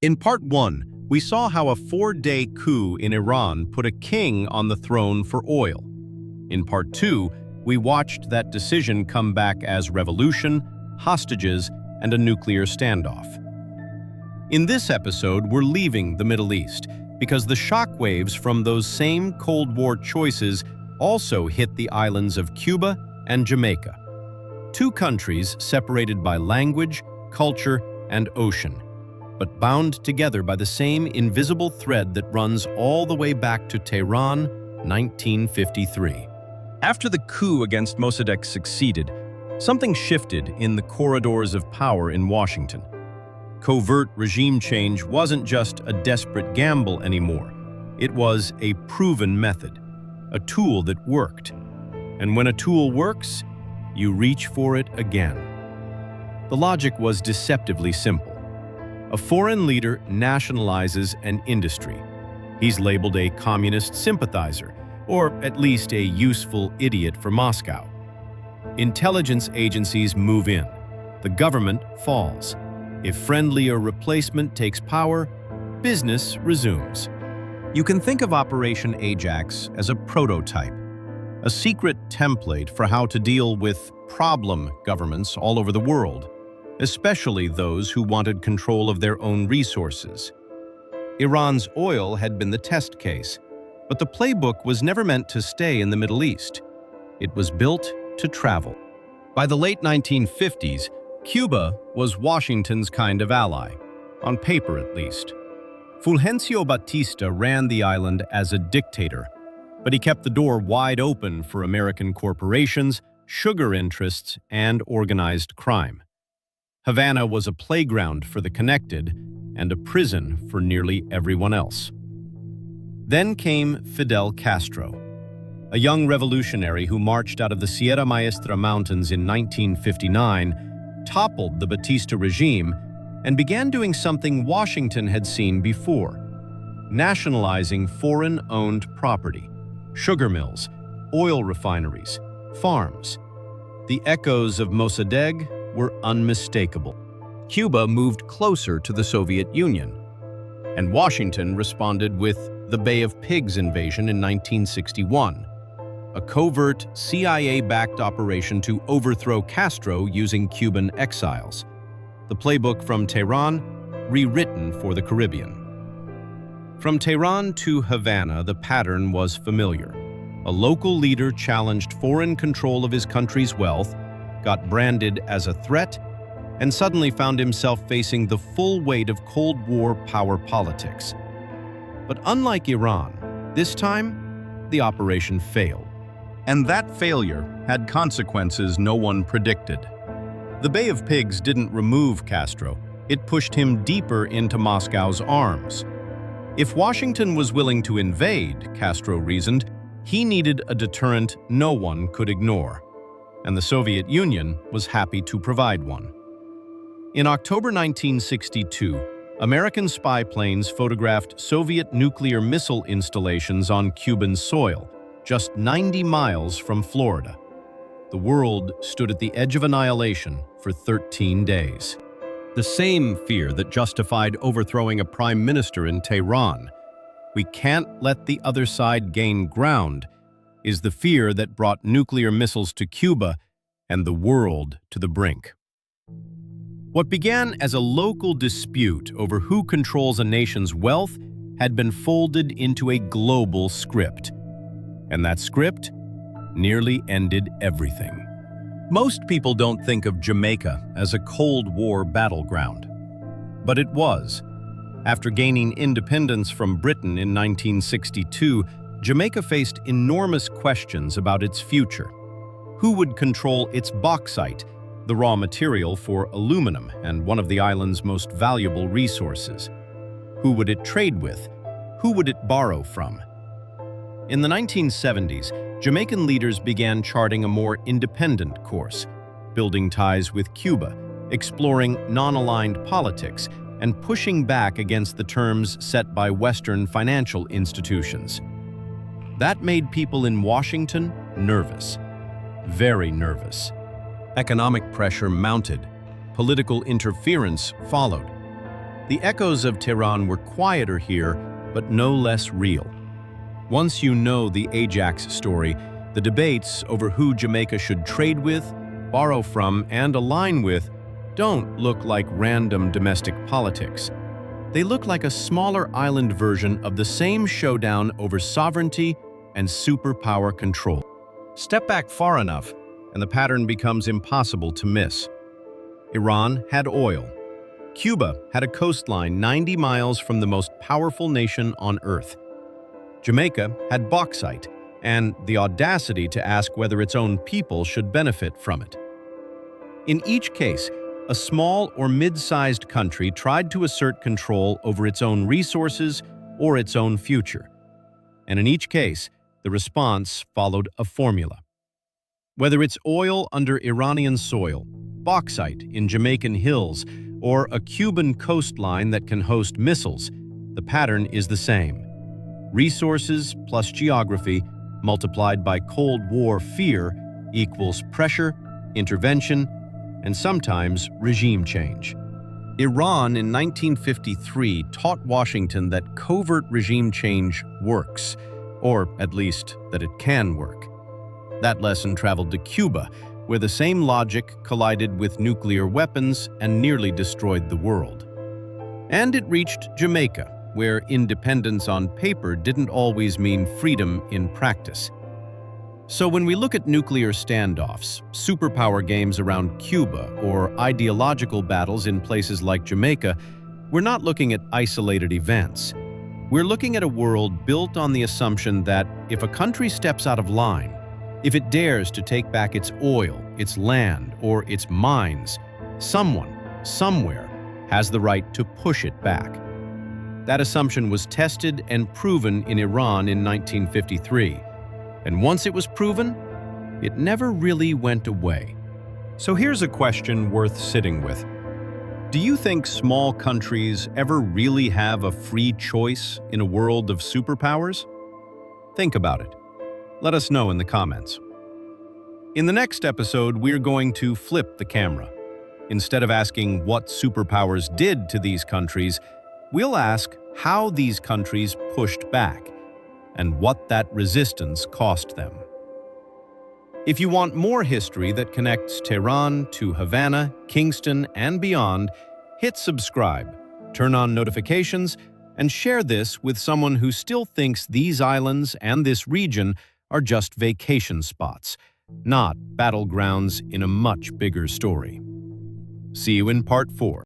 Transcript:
In part 1, we saw how a 4-day coup in Iran put a king on the throne for oil. In part 2, we watched that decision come back as revolution, hostages, and a nuclear standoff. In this episode, we're leaving the Middle East because the shockwaves from those same Cold War choices also hit the islands of Cuba and Jamaica. Two countries separated by language, culture, and ocean, but bound together by the same invisible thread that runs all the way back to Tehran, 1953. After the coup against Mossadegh succeeded, something shifted in the corridors of power in Washington. Covert regime change wasn't just a desperate gamble anymore. It was a proven method, a tool that worked. And when a tool works, you reach for it again. The logic was deceptively simple. A foreign leader nationalizes an industry. He's labeled a communist sympathizer, or at least a useful idiot for Moscow. Intelligence agencies move in. The government falls. If friendlier replacement takes power, business resumes. You can think of Operation Ajax as a prototype, a secret template for how to deal with problem governments all over the world, especially those who wanted control of their own resources. Iran's oil had been the test case, but the playbook was never meant to stay in the Middle East. It was built to travel. By the late 1950s, Cuba was Washington's kind of ally, on paper at least. Fulgencio Batista ran the island as a dictator, but he kept the door wide open for American corporations, sugar interests, and organized crime. Havana was a playground for the connected and a prison for nearly everyone else. Then came Fidel Castro, a young revolutionary who marched out of the Sierra Maestra Mountains in 1959, toppled the Batista regime, and began doing something Washington had seen before: nationalizing foreign-owned property, sugar mills, oil refineries, farms. The echoes of Mossadegh were unmistakable. Cuba moved closer to the Soviet Union, and Washington responded with the Bay of Pigs invasion in 1961, a covert CIA-backed operation to overthrow Castro using Cuban exiles. The playbook from Tehran, rewritten for the Caribbean. From Tehran to Havana, the pattern was familiar. A local leader challenged foreign control of his country's wealth, got branded as a threat, and suddenly found himself facing the full weight of Cold War power politics. But unlike Iran, this time, the operation failed. And that failure had consequences no one predicted. The Bay of Pigs didn't remove Castro, it pushed him deeper into Moscow's arms. If Washington was willing to invade, Castro reasoned, he needed a deterrent no one could ignore, and the Soviet Union was happy to provide one. In October 1962, American spy planes photographed Soviet nuclear missile installations on Cuban soil, just 90 miles from Florida. The world stood at the edge of annihilation for 13 days. The same fear that justified overthrowing a prime minister in Tehran, "We can't let the other side gain ground," is the fear that brought nuclear missiles to Cuba and the world to the brink. What began as a local dispute over who controls a nation's wealth had been folded into a global script. And that script nearly ended everything. Most people don't think of Jamaica as a Cold War battleground. But it was. After gaining independence from Britain in 1962, Jamaica faced enormous questions about its future. Who would control its bauxite, the raw material for aluminum and one of the island's most valuable resources? Who would it trade with? Who would it borrow from? In the 1970s, Jamaican leaders began charting a more independent course, building ties with Cuba, exploring non-aligned politics, and pushing back against the terms set by Western financial institutions. That made people in Washington nervous, very nervous. Economic pressure mounted, political interference followed. The echoes of Tehran were quieter here, but no less real. Once you know the Ajax story, the debates over who Jamaica should trade with, borrow from, and align with don't look like random domestic politics. They look like a smaller island version of the same showdown over sovereignty and superpower control. Step back far enough, and the pattern becomes impossible to miss. Iran had oil. Cuba had a coastline 90 miles from the most powerful nation on Earth. Jamaica had bauxite and the audacity to ask whether its own people should benefit from it. In each case, a small or mid-sized country tried to assert control over its own resources or its own future. And in each case, the response followed a formula. Whether it's oil under Iranian soil, bauxite in Jamaican hills, or a Cuban coastline that can host missiles, the pattern is the same. Resources plus geography multiplied by Cold War fear equals pressure, intervention, and sometimes regime change. Iran in 1953 taught Washington that covert regime change works, or at least that it can work. That lesson traveled to Cuba, where the same logic collided with nuclear weapons and nearly destroyed the world. And it reached Jamaica, where independence on paper didn't always mean freedom in practice. So when we look at nuclear standoffs, superpower games around Cuba, or ideological battles in places like Jamaica, we're not looking at isolated events. We're looking at a world built on the assumption that if a country steps out of line, if it dares to take back its oil, its land, or its mines, someone, somewhere, has the right to push it back. That assumption was tested and proven in Iran in 1953. And once it was proven, it never really went away. So here's a question worth sitting with. Do you think small countries ever really have a free choice in a world of superpowers? Think about it. Let us know in the comments. In the next episode, we're going to flip the camera. Instead of asking what superpowers did to these countries, we'll ask how these countries pushed back and what that resistance cost them. If you want more history that connects Tehran to Havana, Kingston, and beyond, hit subscribe, turn on notifications, and share this with someone who still thinks these islands and this region are just vacation spots, not battlegrounds in a much bigger story. See you in Part 4.